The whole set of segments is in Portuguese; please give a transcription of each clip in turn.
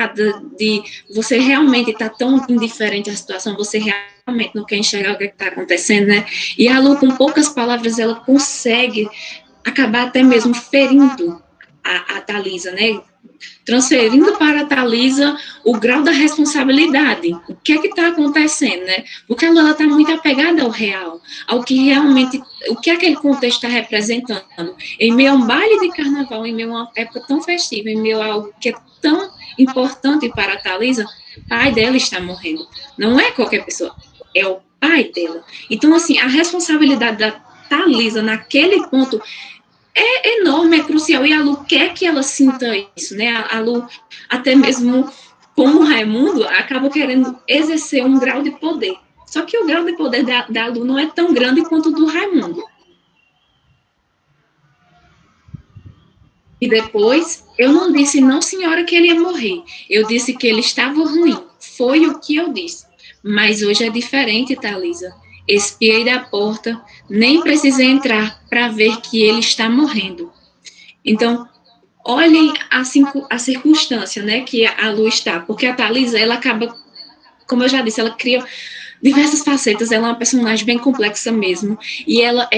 cansada de você realmente estar tão indiferente à situação, você realmente não quer enxergar o que está acontecendo, né? E a Lu, com poucas palavras, ela consegue acabar até mesmo ferindo a Thalisa, né? Transferindo para a Thalisa o grau da responsabilidade. O que é que está acontecendo, né? Porque ela está muito apegada ao real, ao que realmente, o que aquele contexto está representando. Em meio a um baile de carnaval, em meio a uma época tão festiva, em meio a algo que é tão importante para a Thalisa, o pai dela está morrendo. Não é qualquer pessoa, é o pai dela. Então, assim, a responsabilidade da Thalisa naquele ponto é enorme, é crucial, e a Lu quer que ela sinta isso, né? A Lu, até mesmo como o Raimundo, acaba querendo exercer um grau de poder. Só que o grau de poder da Lu não é tão grande quanto o do Raimundo. E depois, eu não disse, não, senhora, que ele ia morrer. Eu disse que ele estava ruim. Foi o que eu disse. Mas hoje é diferente, Thalisa. Espiei da porta, nem precisei entrar para ver que ele está morrendo. Então, olhem a circunstância, né, que a Lu está, porque a Thalisa, ela acaba, como eu já disse, ela cria diversas facetas, ela é uma personagem bem complexa mesmo, e ela é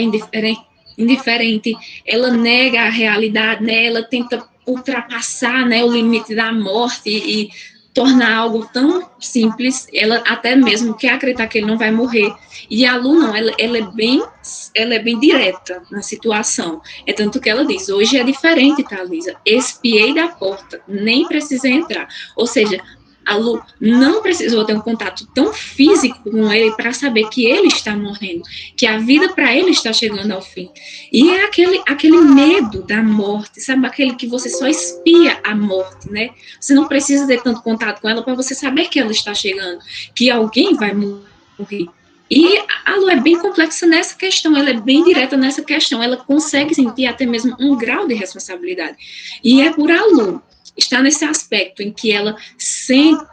indiferente, ela nega a realidade, né, ela tenta ultrapassar, né, o limite da morte e tornar algo tão simples, ela até mesmo quer acreditar que ele não vai morrer. E a Lu não, ela é bem direta na situação. É tanto que ela diz, hoje é diferente, Thalisa, espiei da porta, nem precisei entrar. Ou seja, a Lu não precisou ter um contato tão físico com ele para saber que ele está morrendo, que a vida para ele está chegando ao fim. E é aquele medo da morte, sabe? Aquele que você só espia a morte, né? Você não precisa ter tanto contato com ela para você saber que ela está chegando, que alguém vai morrer. E a Lu é bem complexa nessa questão, ela é bem direta nessa questão, ela consegue sentir até mesmo um grau de responsabilidade. E é por a Lu está nesse aspecto em que ela sente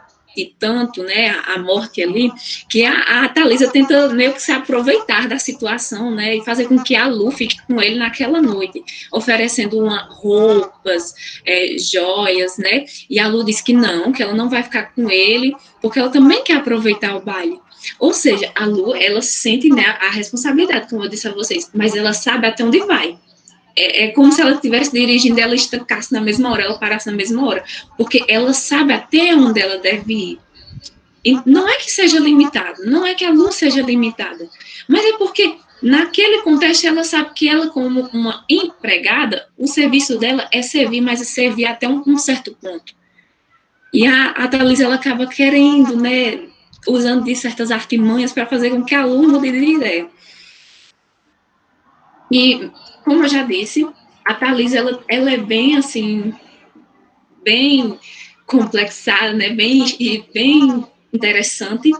tanto, né, a morte ali, que a Thalisa tenta meio que se aproveitar da situação, né, e fazer com que a Lu fique com ele naquela noite, oferecendo roupas, joias, né, e a Lu diz que ela não vai ficar com ele, porque ela também quer aproveitar o baile. Ou seja, a Lu, ela sente, né, a responsabilidade, como eu disse a vocês, mas ela sabe até onde vai. É como se ela estivesse dirigindo, ela estancasse na mesma hora, ela parasse na mesma hora, porque ela sabe até onde ela deve ir. E não é que seja limitado, não é que a Lu seja limitada, mas é porque naquele contexto ela sabe que ela, como uma empregada, o serviço dela é servir, mas é servir até um certo ponto. E a Thalisa, ela acaba querendo, né, usando de certas artimanhas para fazer com que a Lu mude de ideia. E, como eu já disse, a Thalisa, ela é bem, assim, bem complexada, né? Bem interessante.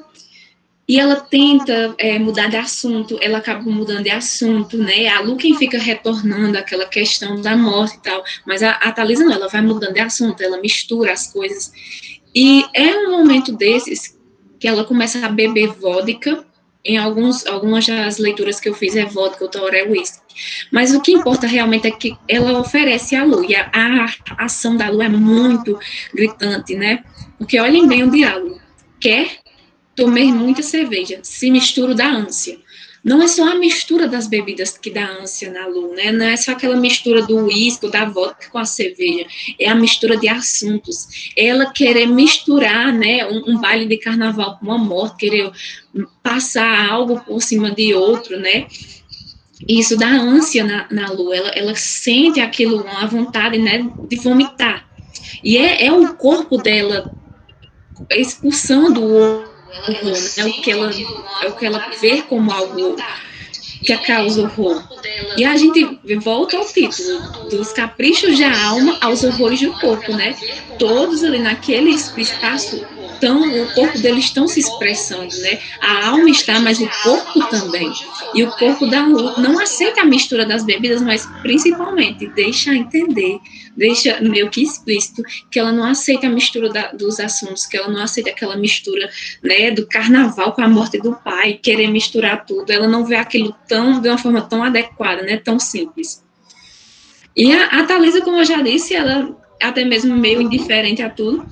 E ela tenta mudar de assunto, ela acaba mudando de assunto, né? A Lu quem fica retornando aquela questão da morte e tal. Mas a Thalisa não, ela vai mudando de assunto, ela mistura as coisas. E é um momento desses que ela começa a beber vodka. Em algumas das leituras que eu fiz é vodka, outra hora é whisky. Mas o que importa realmente é que ela oferece a Lu, e a ação da Lu é muito gritante, né? Porque olhem bem o diálogo. Quer? Tomei muita cerveja, se misturo da ânsia. Não é só a mistura das bebidas que dá ânsia na Lu, né? Não é só aquela mistura do uísque, da vodka com a cerveja. É a mistura de assuntos. Ela querer misturar, né, um baile de carnaval com uma morte, querer passar algo por cima de outro, né? Isso dá ânsia na Lu. Ela sente aquilo, a vontade, né, de vomitar. E é o corpo dela expulsando o horror, né? O que ela vê como algo que causa horror. E a gente volta ao título, dos caprichos da alma aos horrores do corpo, né? Todos ali naquele espaço, o corpo deles estão se expressando, né? A alma está, mas o corpo também. E o corpo da Lu não aceita a mistura das bebidas, mas principalmente deixa entender, deixa meio que explícito que ela não aceita a mistura dos assuntos, que ela não aceita aquela mistura, né, do carnaval com a morte do pai, querer misturar tudo. Ela não vê aquilo de uma forma tão adequada, né, tão simples. E a Thalisa, como eu já disse, ela até mesmo meio indiferente a tudo,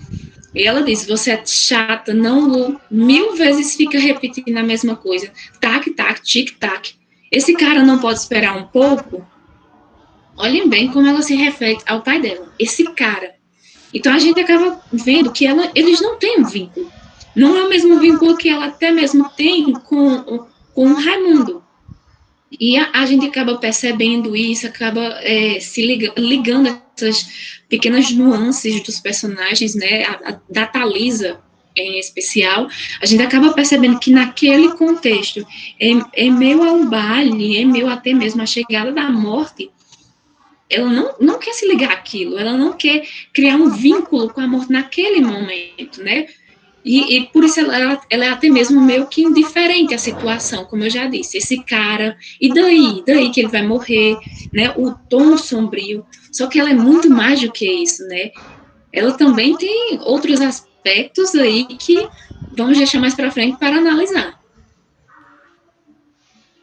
E ela diz, você é chata, não, Lu, 1000 vezes fica repetindo a mesma coisa. Tac, tac, tic, tac. Esse cara não pode esperar um pouco? Olhem bem como ela se refere ao pai dela. Esse cara. Então a gente acaba vendo que eles não têm um vínculo. Não é o mesmo vínculo que ela até mesmo tem com o Raimundo. E a gente acaba percebendo isso, acaba se ligando a essas pequenas nuances dos personagens, né? Da Thalisa, em especial, a gente acaba percebendo que naquele contexto, em meio ao baile, em meio até mesmo à chegada da morte, ela não quer se ligar àquilo, ela não quer criar um vínculo com a morte naquele momento, né? E por isso ela é até mesmo meio que indiferente à situação, como eu já disse. Esse cara, e daí? Daí que ele vai morrer, né? O tom sombrio. Só que ela é muito mais do que isso, né? Ela também tem outros aspectos aí que vamos deixar mais para frente para analisar.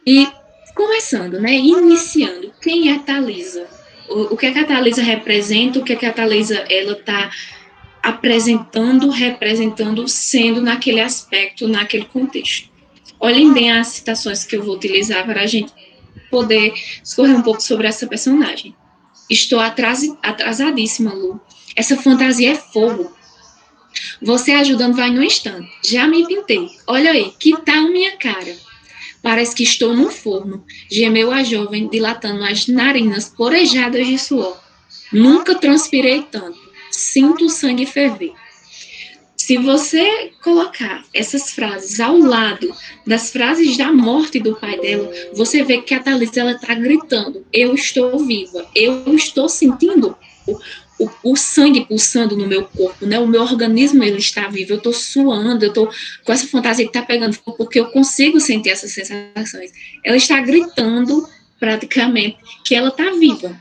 E começando, né? Iniciando, quem é Thalisa? O que é que a Thalisa representa? O que é que a Thalisa ela está apresentando, representando, sendo naquele aspecto, naquele contexto. Olhem bem as citações que eu vou utilizar para a gente poder escorrer um pouco sobre essa personagem. Estou atrasadíssima, Lu. Essa fantasia é fogo. Você ajudando vai no instante. Já me pintei. Olha aí, que tal minha cara? Parece que estou num forno, gemeu a jovem, dilatando as narinas porejadas de suor. Nunca transpirei tanto. Sinto o sangue ferver. Se você colocar essas frases ao lado das frases da morte do pai dela, você vê que a Thalissa ela está gritando: eu estou viva, eu estou sentindo o sangue pulsando no meu corpo, né? O meu organismo ele está vivo, eu estou suando, eu estou com essa fantasia que está pegando fogo, porque eu consigo sentir essas sensações. Ela está gritando praticamente que ela está viva.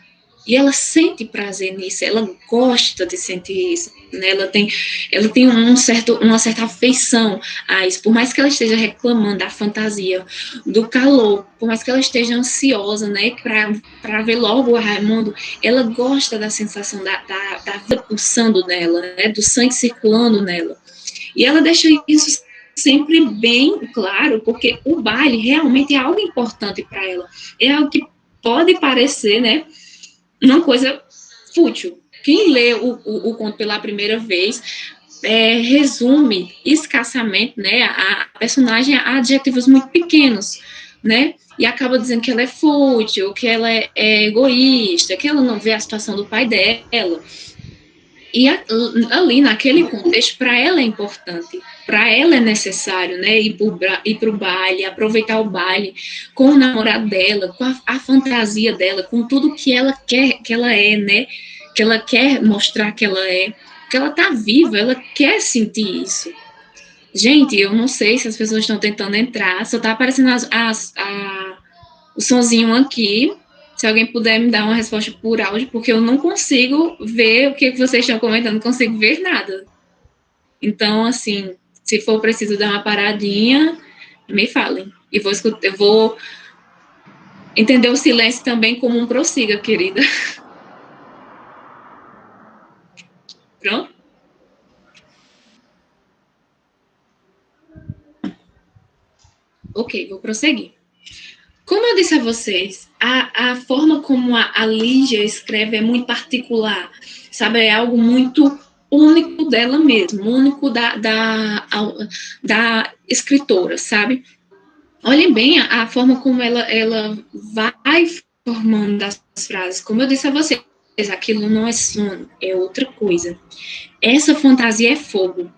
E ela sente prazer nisso, ela gosta de sentir isso, né? Ela tem uma certa afeição a isso, por mais que ela esteja reclamando da fantasia, do calor, por mais que ela esteja ansiosa, né, para ver logo o Raimundo, ela gosta da sensação da vida pulsando nela, né, do sangue circulando nela. E ela deixa isso sempre bem claro, porque o baile realmente é algo importante para ela. É algo que pode parecer, né, uma coisa fútil. Quem lê o conto pela primeira vez resume escassamente, né, a personagem a adjetivos muito pequenos, né, e acaba dizendo que ela é fútil, que ela é egoísta, que ela não vê a situação do pai dela. E ali, naquele contexto, para ela é importante, para ela é necessário, né, ir para o baile, aproveitar o baile com o namorado dela, com a fantasia dela, com tudo que ela quer, que ela é, né, que ela quer mostrar que ela é, que ela está viva, ela quer sentir isso. Gente, eu não sei se as pessoas estão tentando entrar, só está aparecendo o sonzinho aqui. Se alguém puder me dar uma resposta por áudio, porque eu não consigo ver o que vocês estão comentando, não consigo ver nada. Então, assim, se for preciso dar uma paradinha, me falem. E eu vou entender o silêncio também como um prossiga, querida. Pronto? Ok, vou prosseguir. Como eu disse a vocês, a forma como a Lígia escreve é muito particular, sabe? É algo muito único dela mesma, único da escritora, sabe? Olhem bem a forma como ela vai formando as frases. Como eu disse a vocês, aquilo não é sono, é outra coisa. Essa fantasia é fogo.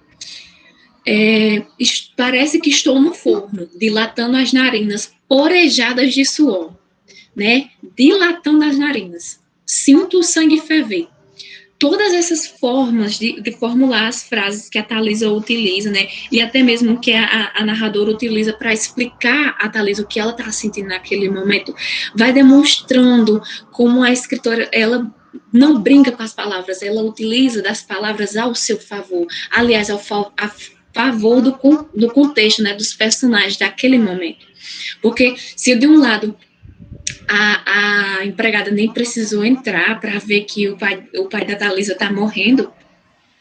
Parece que estou no forno, dilatando as narinas porejadas de suor, né? Dilatando as narinas. Sinto o sangue ferver. Todas essas formas de formular as frases que a Thalisa utiliza, né? E até mesmo que a narradora utiliza para explicar a Thalisa o que ela está sentindo naquele momento, vai demonstrando como a escritora, ela não brinca com as palavras, ela utiliza das palavras ao seu favor. Aliás, a favor do contexto, né? Dos personagens daquele momento. Porque se de um lado a empregada nem precisou entrar para ver que o pai da Thalisa está morrendo,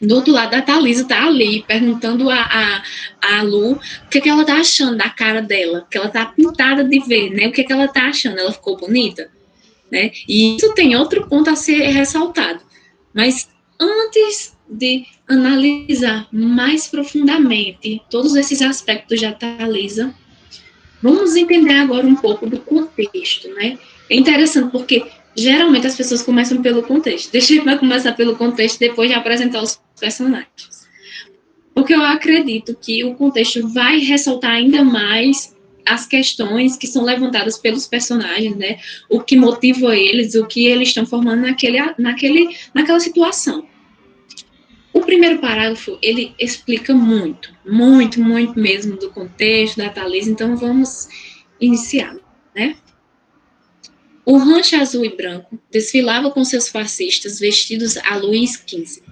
Do outro lado, a Thalisa tá ali, perguntando a Lu o que ela tá achando da cara dela, que ela tá pintada de ver, né? O que ela tá achando? Ela ficou bonita, né? E isso tem outro ponto a ser ressaltado. Mas antes de analisar mais profundamente todos esses aspectos da Thalisa, vamos entender agora um pouco do contexto, né? É interessante porque geralmente as pessoas começam pelo contexto. Deixa eu começar pelo contexto depois de apresentar os personagens. Porque eu acredito que o contexto vai ressaltar ainda mais as questões que são levantadas pelos personagens, né? O que motiva eles, o que eles estão formando naquela situação. O primeiro parágrafo, ele explica muito, muito, muito mesmo do contexto da Thalisa, então vamos iniciar, né? O rancho azul e branco desfilava com seus fascistas vestidos a Luís XV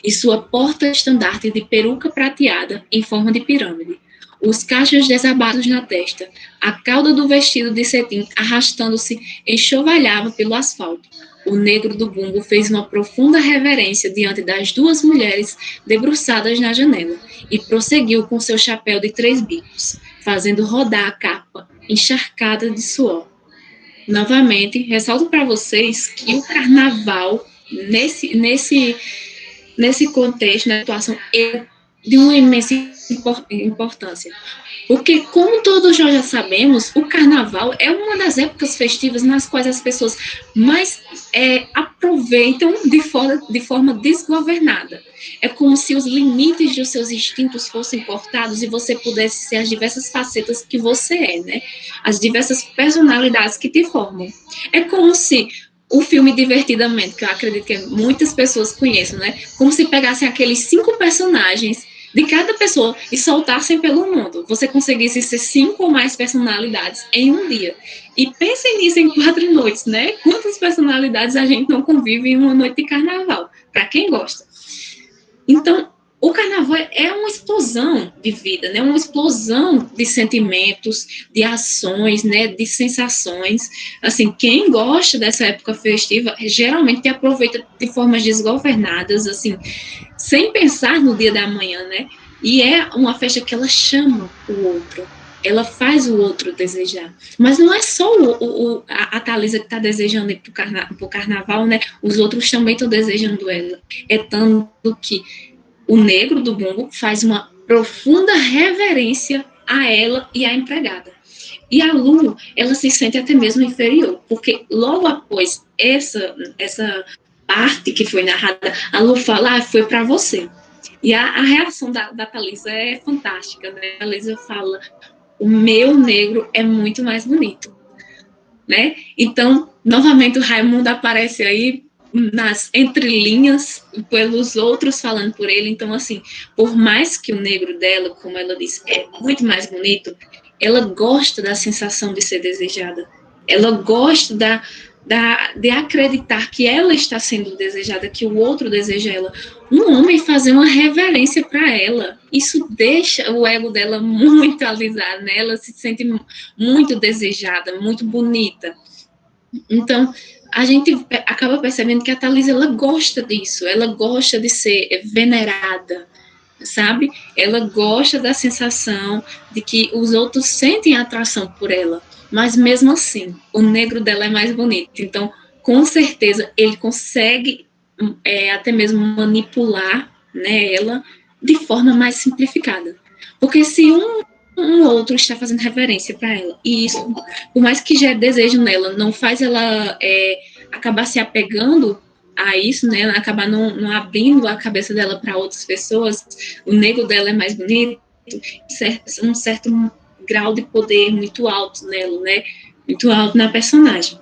e sua porta-estandarte de peruca prateada em forma de pirâmide, os cachos desabados na testa, a cauda do vestido de cetim arrastando-se enxovalhava pelo asfalto. O negro do bumbo fez uma profunda reverência diante das duas mulheres debruçadas na janela e prosseguiu com seu chapéu de 3 bicos, fazendo rodar a capa encharcada de suor. Novamente, ressalto para vocês que o carnaval, nesse contexto, na atuação, é de uma imensa importância. Porque, como todos nós já sabemos, o carnaval é uma das épocas festivas nas quais as pessoas mais aproveitam de forma desgovernada. É como se os limites dos seus instintos fossem cortados e você pudesse ser as diversas facetas que você é, né? As diversas personalidades que te formam. É como se o filme Divertidamente, que eu acredito que muitas pessoas conheçam, né? Como se pegassem aqueles 5 personagens de cada pessoa e soltassem pelo mundo. Você conseguisse ser 5 ou mais personalidades em um dia. E pensem nisso em 4 noites, né? Quantas personalidades a gente não convive em uma noite de carnaval? Para quem gosta. Então, o carnaval é uma explosão de vida, né? Uma explosão de sentimentos, de ações, né? De sensações. Assim, quem gosta dessa época festiva geralmente aproveita de formas desgovernadas, assim, sem pensar no dia da manhã, né? E é uma festa que ela chama o outro. Ela faz o outro desejar. Mas não é só a Thalisa que está desejando ir para o carnaval, né? Os outros também estão desejando ela. É tanto que o negro do bumbo faz uma profunda reverência a ela e à empregada. E a Lu, ela se sente até mesmo inferior, porque logo após essa parte que foi narrada, a Lu fala, foi para você. E a reação da Thalisa é fantástica, né? A Thalisa fala, o meu negro é muito mais bonito, né? Então, novamente o Raimundo aparece aí nas entrelinhas, pelos outros falando por ele. Então, assim, por mais que o negro dela, como ela disse, é muito mais bonito, ela gosta da sensação de ser desejada. Ela gosta de acreditar que ela está sendo desejada, que o outro deseja ela. Um homem fazer uma reverência para ela, isso deixa o ego dela muito alisado, né? Ela se sente muito desejada, muito bonita. Então, a gente acaba percebendo que a Thalisa, ela gosta disso, ela gosta de ser venerada, sabe? Ela gosta da sensação de que os outros sentem atração por ela, mas mesmo assim, o negro dela é mais bonito. Então, com certeza, ele consegue até mesmo manipular, né, ela de forma mais simplificada. Porque se um outro está fazendo reverência para ela, e isso, por mais que já desejo nela, não faz ela acabar se apegando a isso, né? Acabar não abrindo a cabeça dela para outras pessoas, o negro dela é mais bonito, um certo grau de poder muito alto nela, né? Muito alto na personagem.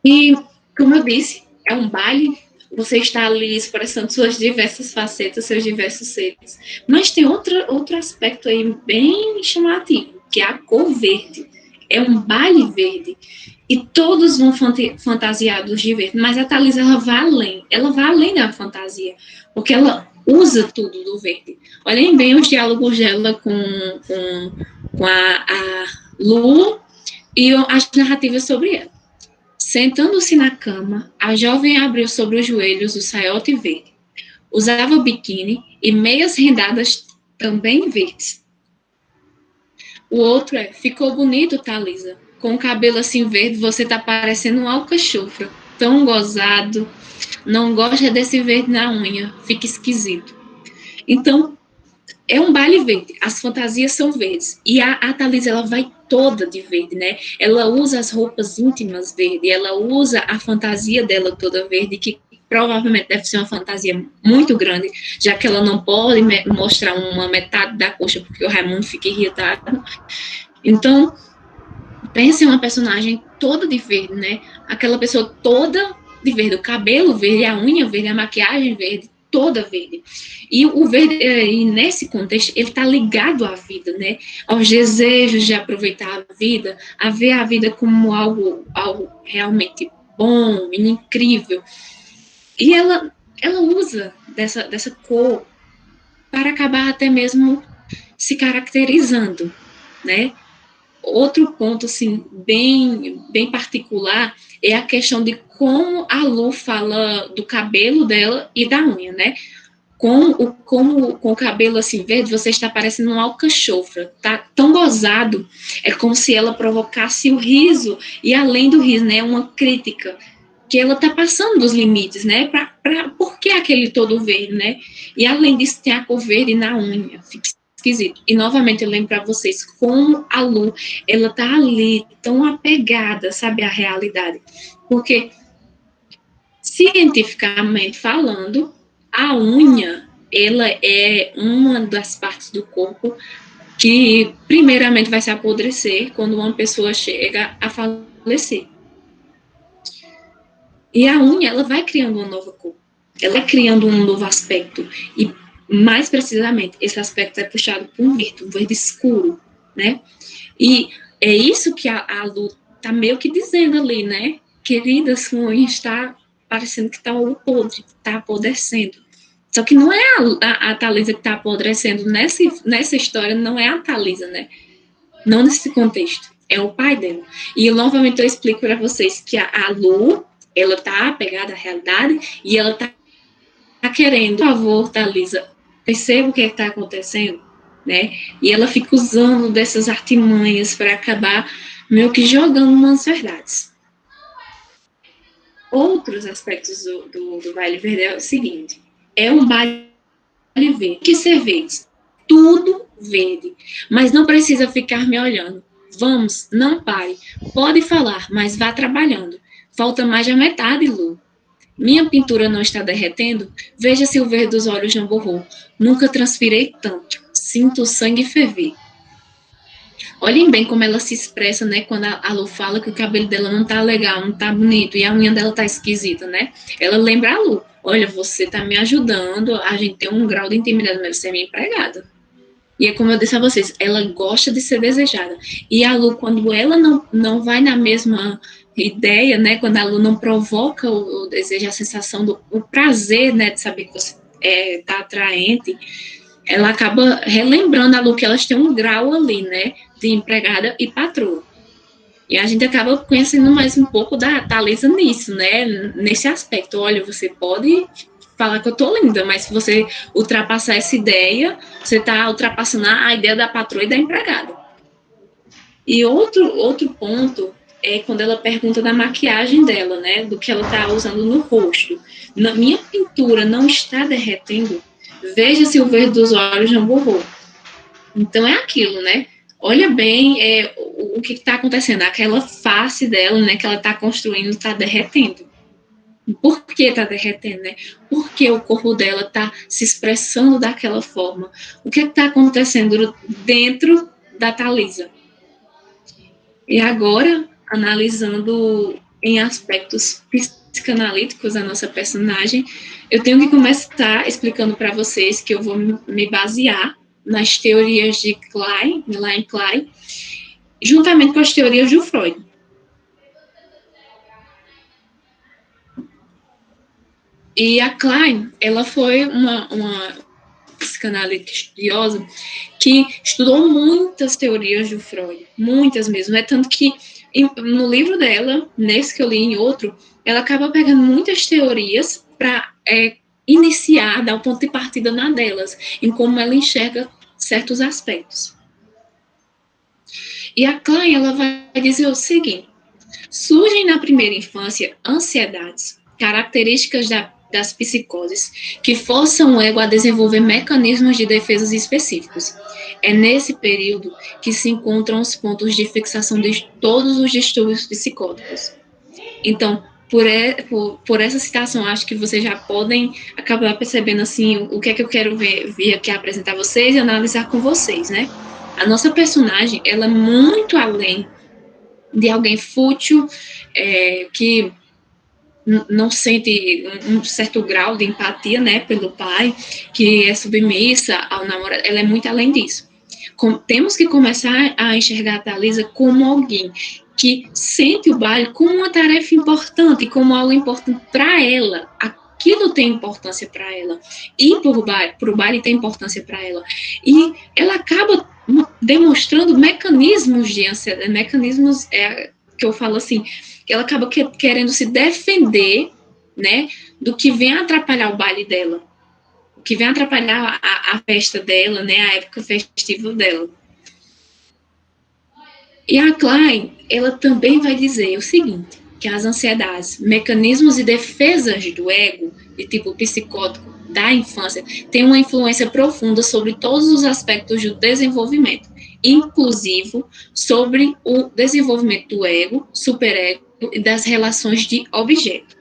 E, como eu disse, é um baile, você está ali expressando suas diversas facetas, seus diversos seres. Mas tem outro aspecto aí bem chamativo, que é a cor verde. É um baile verde. E todos vão fantasiados de verde, mas a Thalisa, ela vai além da fantasia, porque ela usa tudo do verde. Olhem bem os diálogos dela com a Lu e as narrativas sobre ela. Sentando-se na cama, a jovem abriu sobre os joelhos o saiote verde. Usava biquíni e meias rendadas também verdes. O outro ficou bonito, Thalisa. Com o cabelo assim verde, você tá parecendo um alcachofra. Tão gozado. Não gosta desse verde na unha. Fica esquisito. Então, é um baile verde. As fantasias são verdes. E a Thalisa, ela vai toda de verde, né? Ela usa as roupas íntimas verde. Ela usa a fantasia dela toda verde, que provavelmente deve ser uma fantasia muito grande, já que ela não pode mostrar uma metade da coxa, porque o Raimundo fica irritado. Então, pense em uma personagem toda de verde, né? Aquela pessoa toda de verde, o cabelo verde, a unha verde, a maquiagem verde, toda verde. E o verde, e nesse contexto, ele está ligado à vida, né? Aos desejos de aproveitar a vida, a ver a vida como algo realmente bom e incrível. E ela usa dessa cor para acabar até mesmo se caracterizando, né? Outro ponto, assim, bem particular é a questão de como a Lu fala do cabelo dela e da unha, né? Com o cabelo assim verde, você está parecendo um alcachofra, tá tão gozado, é como se ela provocasse o riso, e além do riso, né, uma crítica, que ela tá passando dos limites, né, por que aquele todo verde, né, e além disso tem a cor verde na unha, fica esquisito. E novamente eu lembro para vocês como a Lu, ela tá ali tão apegada, sabe, à realidade, porque cientificamente falando, a unha, ela é uma das partes do corpo que primeiramente vai se apodrecer quando uma pessoa chega a falecer. E a unha, ela vai criando uma nova cor. Ela é criando um novo aspecto. E, mais precisamente, esse aspecto é puxado por um verde escuro, né? E é isso que a Lu tá meio que dizendo ali, né? Querida, sua unha está parecendo que está podre, está apodrecendo. Só que não é a Thalisa que está apodrecendo. Nessa história, não é a Thalisa, né? Não nesse contexto. É o pai dela. E novamente eu explico para vocês que a Lu, ela tá apegada à realidade e ela tá querendo, por favor, Thalisa, perceba o que está acontecendo, né? E ela fica usando dessas artimanhas para acabar meio que jogando umas verdades. Outros aspectos do baile verde é o seguinte: é um baile verde, que ser verde, tudo verde, mas não precisa ficar me olhando. Vamos, não pare. Pode falar, mas vá trabalhando. Falta mais da metade, Lu. Minha pintura não está derretendo? Veja se o verde dos olhos não borrou. Nunca transpirei tanto. Sinto o sangue ferver. Olhem bem como ela se expressa, né? Quando a Lu fala que o cabelo dela não tá legal, não tá bonito e a unha dela tá esquisita, né? Ela lembra a Lu. Olha, você tá me ajudando, a gente tem um grau de intimidade, mas você é minha empregada. E é como eu disse a vocês, ela gosta de ser desejada. E a Lu, quando ela não vai na mesma ideia, né? Quando a Lu não provoca o desejo, a sensação o prazer, né? De saber que você tá atraente, ela acaba relembrando a Lu que elas têm um grau ali, né? De empregada e patroa. E a gente acaba conhecendo mais um pouco da Thalisa nisso, né? Nesse aspecto. Olha, você pode falar que eu tô linda, mas se você ultrapassar essa ideia, você tá ultrapassando a ideia da patroa e da empregada. E outro ponto é quando ela pergunta da maquiagem dela, né? Do que ela tá usando no rosto. Minha pintura não está derretendo. Veja se o verde dos olhos não borrou. Então é aquilo, né? Olha bem o que está acontecendo. Aquela face dela, né? Que ela está construindo, está derretendo. Por que está derretendo, né? Porque o corpo dela está se expressando daquela forma. O que está acontecendo dentro da Thalisa? E agora, analisando em aspectos psicanalíticos a nossa personagem, eu tenho que começar explicando para vocês que eu vou me basear nas teorias de Klein, Milan Klein, juntamente com as teorias do Freud. E a Klein, ela foi uma psicanalista estudiosa que estudou muitas teorias do Freud, muitas mesmo. É tanto que no livro dela, nesse que eu li em outro, ela acaba pegando muitas teorias para iniciar, dar o ponto de partida na delas, em como ela enxerga certos aspectos. E a Klein, ela vai dizer o seguinte: surgem na primeira infância ansiedades, características das psicoses, que forçam o ego a desenvolver mecanismos de defesa específicos. É nesse período que se encontram os pontos de fixação de todos os distúrbios psicóticos. Então, por essa citação, acho que vocês já podem acabar percebendo assim o que é que eu quero vir aqui apresentar a vocês e analisar com vocês, né? A nossa personagem, ela é muito além de alguém fútil, que não sente um certo grau de empatia, né, pelo pai, que é submissa ao namorado. Ela é muito além disso. Temos que começar a enxergar a Thalisa como alguém que sente o baile como uma tarefa importante, como algo importante para ela. Aquilo tem importância para ela. Ir para o baile tem importância para ela. E ela acaba demonstrando mecanismos de ansiedade, mecanismos que eu falo assim, que ela acaba querendo se defender, né, do que vem atrapalhar o baile dela, o que vem atrapalhar a festa dela, né, a época festiva dela. E a Klein, ela também vai dizer o seguinte, que as ansiedades, mecanismos e defesas do ego, de tipo psicótico, da infância, têm uma influência profunda sobre todos os aspectos do desenvolvimento, inclusive sobre o desenvolvimento do ego, superego e das relações de objeto.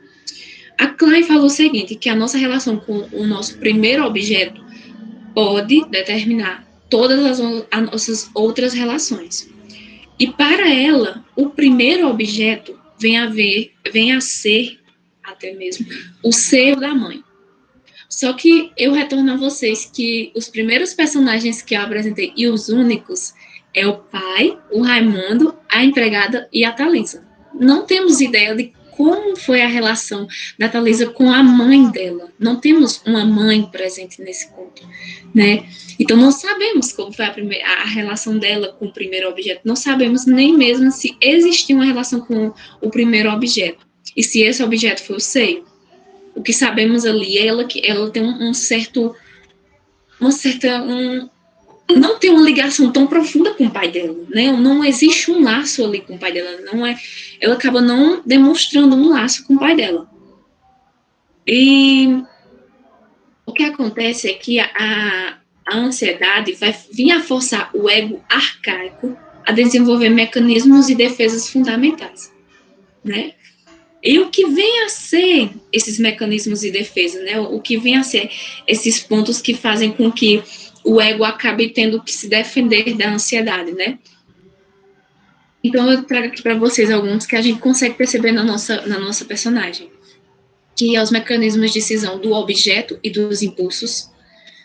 A Klein falou o seguinte, que a nossa relação com o nosso primeiro objeto pode determinar todas as nossas outras relações. E para ela, o primeiro objeto vem a ser até mesmo o seio da mãe. Só que eu retorno a vocês que os primeiros personagens que eu apresentei e os únicos é o pai, o Raimundo, a empregada e a Thalisa. Não temos ideia de como foi a relação da Thalisa com a mãe dela. Não temos uma mãe presente nesse conto, né? Então não sabemos como foi a relação dela com o primeiro objeto. Não sabemos nem mesmo se existiu uma relação com o primeiro objeto. E se esse objeto foi o seio. O que sabemos ali é que ela tem não tem uma ligação tão profunda com o pai dela, né? Não existe um laço ali com o pai dela, ela acaba não demonstrando um laço com o pai dela. E o que acontece é que a ansiedade vai vir a forçar o ego arcaico a desenvolver mecanismos e defesas fundamentais, né? E o que vem a ser esses mecanismos de defesa, né? O que vem a ser esses pontos que fazem com que o ego acabe tendo que se defender da ansiedade, né? Então, eu trago aqui para vocês alguns que a gente consegue perceber na nossa personagem, que é os mecanismos de cisão do objeto e dos impulsos,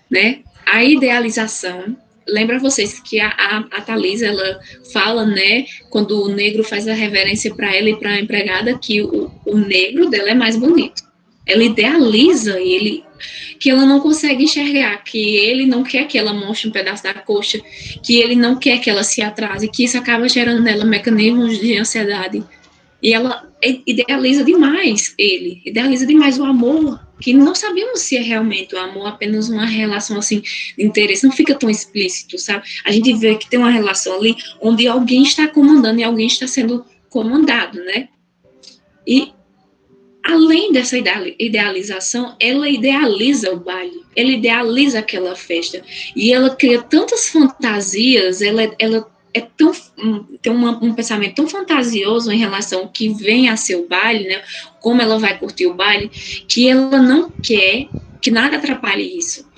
né? A idealização. Lembra vocês que a Thalisa, ela fala, né, quando o negro faz a reverência para ela e para a empregada, que o negro dela é mais bonito. Ela idealiza ele, que ela não consegue enxergar, que ele não quer que ela mostre um pedaço da coxa, que ele não quer que ela se atrase, que isso acaba gerando nela mecanismos de ansiedade. E ela idealiza demais ele, idealiza demais o amor, que não sabemos se é realmente o amor, apenas uma relação assim de interesse, não fica tão explícito, sabe? A gente vê que tem uma relação ali onde alguém está comandando e alguém está sendo comandado, né? E além dessa idealização, ela idealiza o baile, ela idealiza aquela festa, e ela cria tantas fantasias, ela tem um pensamento tão fantasioso em relação ao que vem a ser o baile, né? Como ela vai curtir o baile, que ela não quer que nada atrapalhe isso.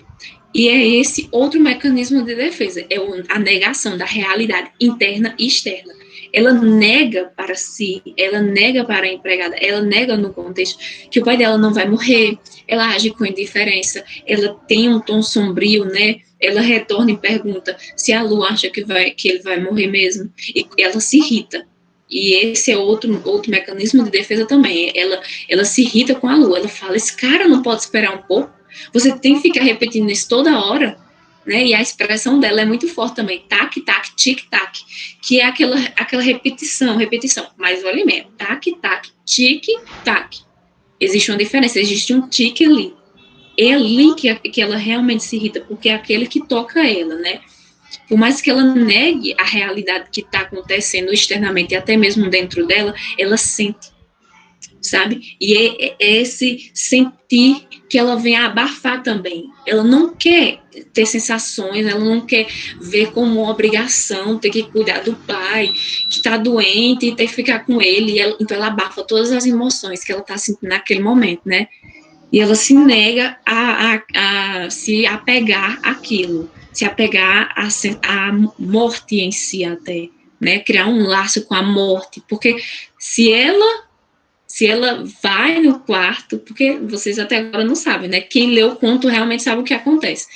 E é esse outro mecanismo de defesa, é a negação da realidade interna e externa. Ela nega para si, ela nega para a empregada, ela nega no contexto que o pai dela não vai morrer, ela age com indiferença, ela tem um tom sombrio, né? Ela retorna e pergunta se a Lu acha que ele vai morrer mesmo, e ela se irrita. E esse é outro mecanismo de defesa também. Ela se irrita com a Lu, ela fala, esse cara não pode esperar um pouco? Você tem que ficar repetindo isso toda hora? né? E a expressão dela é muito forte também, tac, tac, tic, tac, que é aquela repetição, mas olha mesmo, tac, tac, tic, tac. Existe uma diferença, existe um tique ali. É ali que ela realmente se irrita, porque é aquele que toca ela, né? Por mais que ela negue a realidade que está acontecendo externamente e até mesmo dentro dela, ela sente, sabe? E é esse sentir que ela vem a abafar também. Ela não quer ter sensações, ela não quer ver como uma obrigação ter que cuidar do pai, que está doente e ter que ficar com ele. Então ela abafa todas as emoções que ela está sentindo naquele momento, né? E ela se nega a se apegar àquilo, se apegar à morte em si até, né? Criar um laço com a morte, porque se ela vai no quarto, porque vocês até agora não sabem, né? Quem lê o conto realmente sabe o que acontece.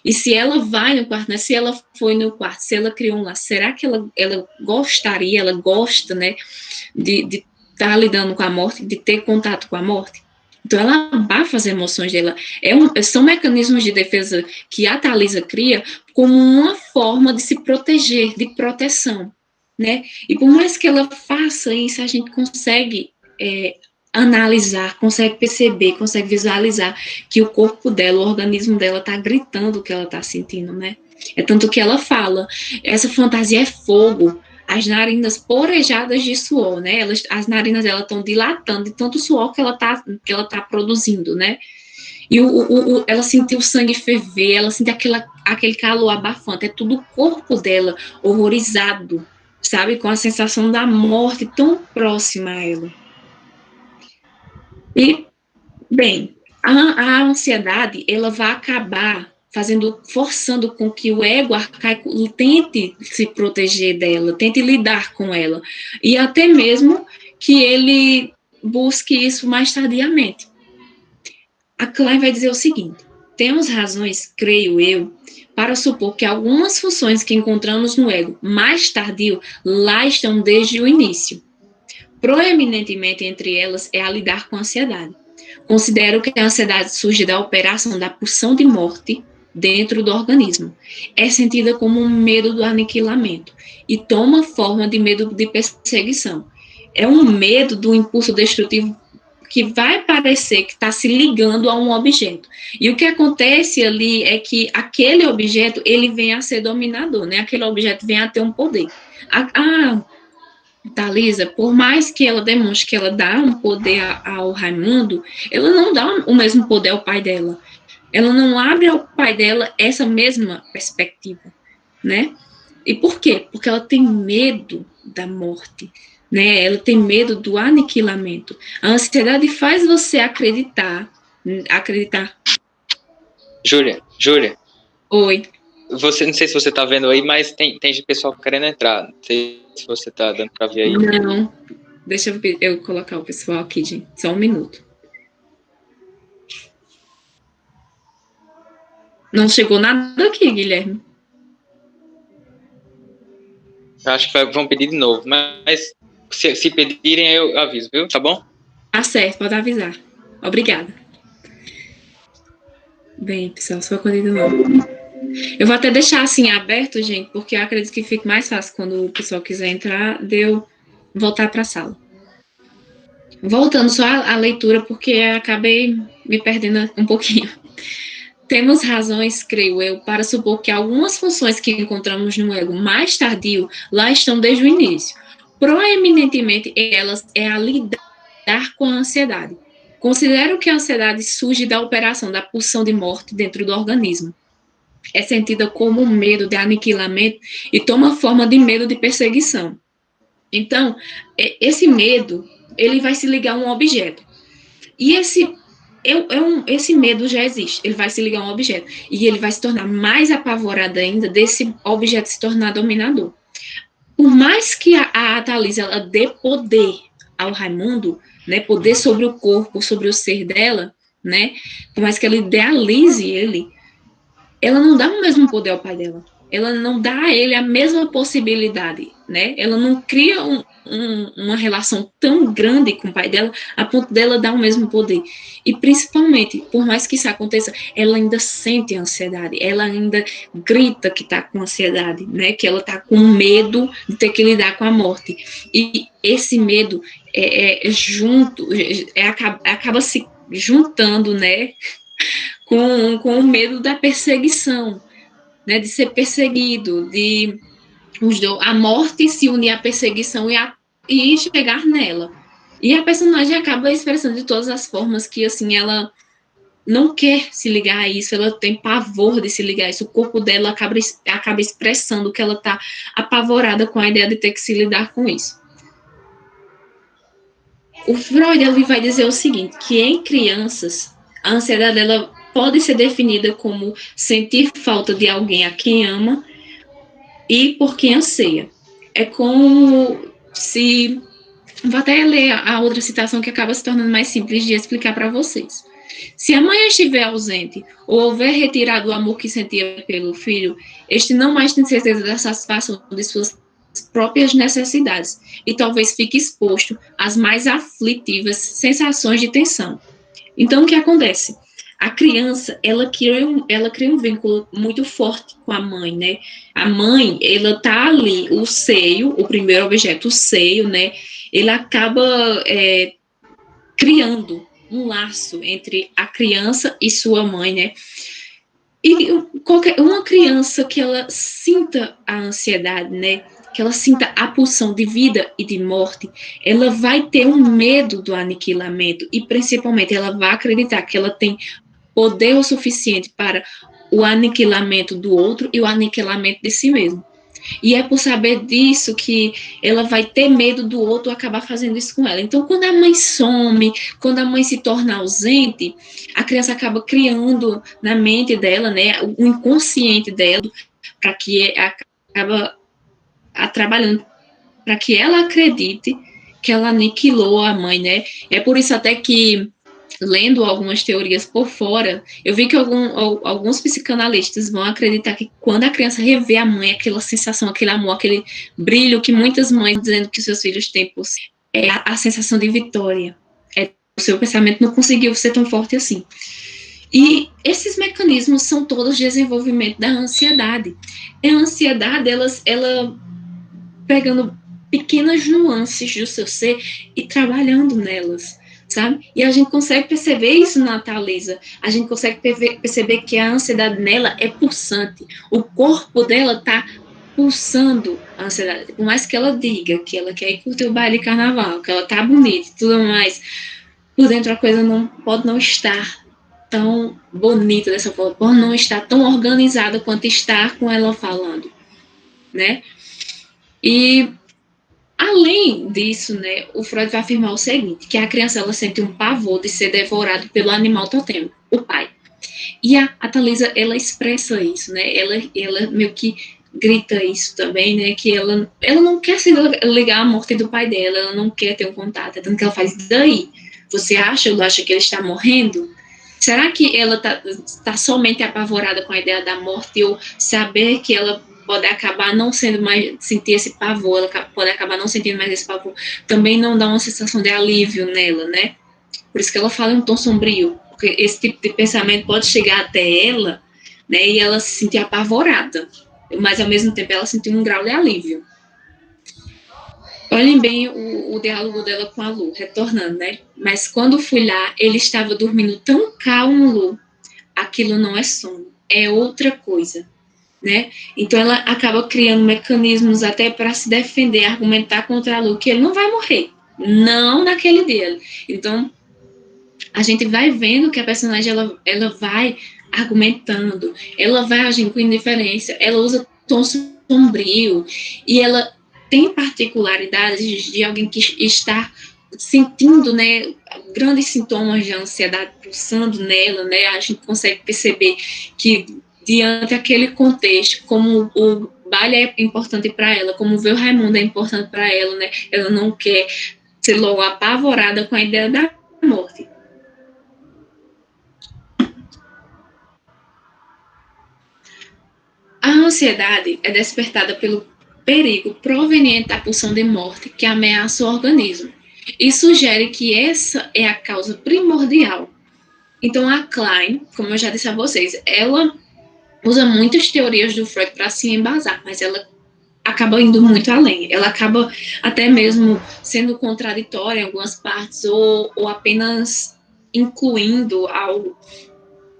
E se ela vai no quarto, né? Se ela foi no quarto, se ela criou um laço, será que ela gostaria, ela gosta, né? De estar lidando com a morte, de ter contato com a morte? Então, ela abafa as emoções dela. São mecanismos de defesa que a Thalisa cria como uma forma de se proteger, de proteção, né? E por mais que ela faça isso, a gente consegue analisar, consegue perceber, consegue visualizar que o corpo dela, o organismo dela está gritando o que ela está sentindo, né? É tanto que ela fala, essa fantasia é fogo, as narinas porejadas de suor, né? As narinas dela estão dilatando de tanto suor que ela tá produzindo, né? E ela sentiu o sangue ferver, ela sentiu aquele calor abafante, é tudo o corpo dela horrorizado, sabe? Com a sensação da morte tão próxima a ela. E, bem, a ansiedade, ela vai acabar forçando com que o ego arcaico tente se proteger dela, tente lidar com ela, e até mesmo que ele busque isso mais tardiamente. A Klein vai dizer o seguinte: temos razões, creio eu, para supor que algumas funções que encontramos no ego mais tardio lá estão desde o início. Proeminentemente entre elas é a lidar com a ansiedade. Considero que a ansiedade surge da operação da pulsão de morte dentro do organismo. É sentida como um medo do aniquilamento e toma forma de medo de perseguição. É um medo do impulso destrutivo que vai parecer que está se ligando a um objeto. E o que acontece ali é que aquele objeto, ele vem a ser dominador, né? Aquele objeto vem a ter um poder. A Thalisa, por mais que ela demonstre que ela dá um poder ao Raimundo, ela não dá o mesmo poder ao pai dela. Ela não abre ao pai dela essa mesma perspectiva, né? E por quê? Porque ela tem medo da morte, né? Ela tem medo do aniquilamento. A ansiedade faz você acreditar. Júlia. Oi. Não sei se você tá vendo aí, mas tem pessoal querendo entrar. Não sei se você tá dando pra ver aí. Não. Deixa eu colocar o pessoal aqui, gente. Só um minuto. Não chegou nada aqui, Guilherme. Eu acho que vão pedir de novo, mas se pedirem eu aviso, viu? Tá bom? Tá certo, pode avisar. Obrigada. Bem, pessoal, só quando de novo. Eu vou até deixar assim aberto, gente, porque eu acredito que fique mais fácil quando o pessoal quiser entrar, de eu voltar para a sala. Voltando só à leitura, porque eu acabei me perdendo um pouquinho. Temos razões, creio eu, para supor que algumas funções que encontramos no ego mais tardio lá estão desde o início. Proeminentemente, elas é a lidar com a ansiedade. Considero que a ansiedade surge da operação da pulsão de morte dentro do organismo. É sentida como um medo de aniquilamento e toma forma de medo de perseguição. Então, esse medo, ele vai se ligar a um objeto. E esse medo já existe, ele vai se ligar a um objeto. E ele vai se tornar mais apavorado ainda desse objeto se tornar dominador. Por mais que a Thalisa ela dê poder ao Raimundo, né, poder sobre o corpo, sobre o ser dela, né, por mais que ela idealize ele, ela não dá o mesmo poder ao pai dela. Ela não dá a ele a mesma possibilidade. né? Ela não cria uma relação tão grande com o pai dela a ponto dela dar o mesmo poder. E principalmente, por mais que isso aconteça, ela ainda sente ansiedade, ela ainda grita que está com ansiedade, né? Que ela está com medo de ter que lidar com a morte. E esse medo acaba se juntando, né? Com o medo da perseguição, né? De ser perseguido, de a morte se unir à perseguição e chegar nela. E a personagem acaba expressando de todas as formas que, assim, ela não quer se ligar a isso, ela tem pavor de se ligar a isso, o corpo dela acaba expressando que ela está apavorada com a ideia de ter que se lidar com isso. O Freud ele vai dizer o seguinte, que em crianças, a ansiedade ela pode ser definida como sentir falta de alguém a quem ama e por quem anseia. É como se... Vou até ler a outra citação que acaba se tornando mais simples de explicar para vocês. Se a mãe estiver ausente ou houver retirado o amor que sentia pelo filho, este não mais tem certeza da satisfação de suas próprias necessidades e talvez fique exposto às mais aflitivas sensações de tensão. Então, o que acontece? A criança, ela cria um vínculo muito forte com a mãe, né? A mãe, ela tá ali, o seio, o primeiro objeto, o seio, né? Ele acaba criando um laço entre a criança e sua mãe, né? E uma criança que ela sinta a ansiedade, né? Que ela sinta a pulsão de vida e de morte, ela vai ter um medo do aniquilamento e principalmente ela vai acreditar que ela tem poder o suficiente para o aniquilamento do outro e o aniquilamento de si mesmo. E é por saber disso que ela vai ter medo do outro acabar fazendo isso com ela. Então, quando a mãe some, quando a mãe se torna ausente, a criança acaba criando na mente dela, né, o inconsciente dela, para que acaba trabalhando para que ela acredite que ela aniquilou a mãe, né? É por isso até que lendo algumas teorias por fora, eu vi que alguns psicanalistas vão acreditar que quando a criança revê a mãe, aquela sensação, aquele amor, aquele brilho que muitas mães dizendo que seus filhos têm, é a sensação de vitória. O seu pensamento não conseguiu ser tão forte assim. E esses mecanismos são todos desenvolvimento da ansiedade. A ansiedade, ela pegando pequenas nuances do seu ser e trabalhando nelas, sabe? E a gente consegue perceber isso na Thalisa. A gente consegue perceber que a ansiedade nela é pulsante. O corpo dela tá pulsando a ansiedade. Por mais que ela diga que ela quer ir curtir o baile de carnaval, que ela tá bonita e tudo mais, por dentro a coisa não pode não estar tão bonita dessa forma, pode não estar tão organizada quanto estar com ela falando, né? E além disso, né, o Freud vai afirmar o seguinte, que a criança ela sente um pavor de ser devorado pelo animal totêmico, o pai. E a Thalisa, ela expressa isso, né? Ela meio que grita isso também, né? Que ela não quer se ligar à morte do pai dela, ela não quer ter um contato, tanto que ela faz, daí, você acha que ele está morrendo? Será que ela tá somente apavorada com a ideia da morte ou saber que ela pode acabar não sendo mais, sentir esse pavor, ela pode acabar não sentindo mais esse pavor, também não dá uma sensação de alívio nela, né? Por isso que ela fala em um tom sombrio, porque esse tipo de pensamento pode chegar até ela, né, e ela se sentir apavorada, mas ao mesmo tempo ela sentir um grau de alívio. Olhem bem o diálogo dela com a Lu, retornando, né? Mas quando fui lá, ele estava dormindo tão calmo, Lu, aquilo não é sono, é outra coisa, né? Então ela acaba criando mecanismos até para se defender, argumentar contra a Lu, que ele não vai morrer, não naquele dia. Então a gente vai vendo que a personagem ela vai argumentando, ela vai agindo com indiferença, ela usa tom sombrio e ela tem particularidades de alguém que está sentindo, né, grandes sintomas de ansiedade pulsando nela, né? A gente consegue perceber que diante daquele contexto, como o baile é importante para ela, como ver o Raimundo é importante para ela, né? Ela não quer ser logo apavorada com a ideia da morte. A ansiedade é despertada pelo perigo proveniente da pulsão de morte que ameaça o organismo e sugere que essa é a causa primordial. Então, a Klein, como eu já disse a vocês, ela usa muitas teorias do Freud para se embasar, mas ela acaba indo muito além. Ela acaba até mesmo sendo contraditória em algumas partes ou apenas incluindo algo.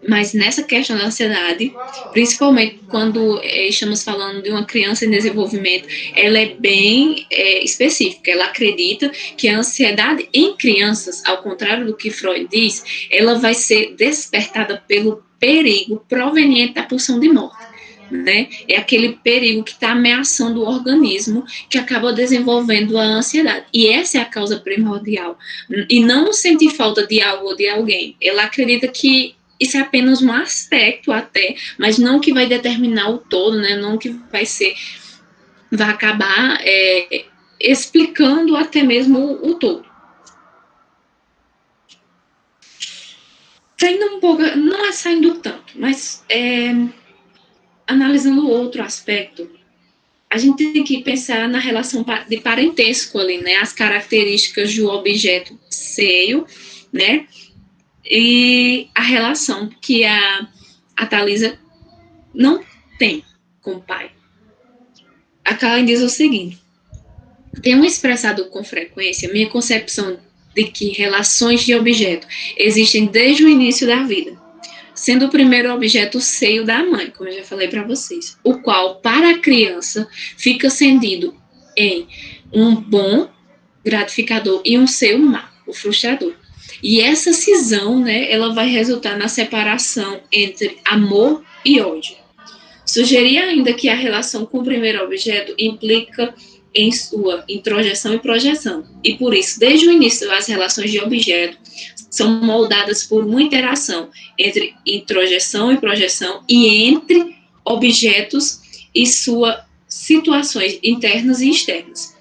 Mas nessa questão da ansiedade, principalmente quando estamos falando de uma criança em desenvolvimento, ela é bem específica. Ela acredita que a ansiedade em crianças, ao contrário do que Freud diz, ela vai ser despertada pelo perigo proveniente da pulsão de morte. Né? É aquele perigo que está ameaçando o organismo que acaba desenvolvendo a ansiedade. E essa é a causa primordial. E não sentir falta de algo ou de alguém. Ela acredita que isso é apenas um aspecto até, mas não que vai determinar o todo, né? Não que vai acabar explicando até mesmo o todo. Saindo um pouco, não é saindo tanto, mas analisando outro aspecto, a gente tem que pensar na relação de parentesco ali, né? As características do objeto seio, né? E a relação que a Thalisa não tem com o pai. A Klein diz o seguinte: tenho expressado com frequência minha concepção de que relações de objeto existem desde o início da vida, sendo o primeiro objeto o seio da mãe, como eu já falei para vocês, o qual, para a criança, fica cendido em um bom gratificador e um seio mau, o frustrador. E essa cisão, né, ela vai resultar na separação entre amor e ódio. Sugerir ainda que a relação com o primeiro objeto implica em sua introjeção e projeção. E por isso, desde o início, as relações de objeto são moldadas por uma interação entre introjeção e projeção e entre objetos e suas situações internas e externas.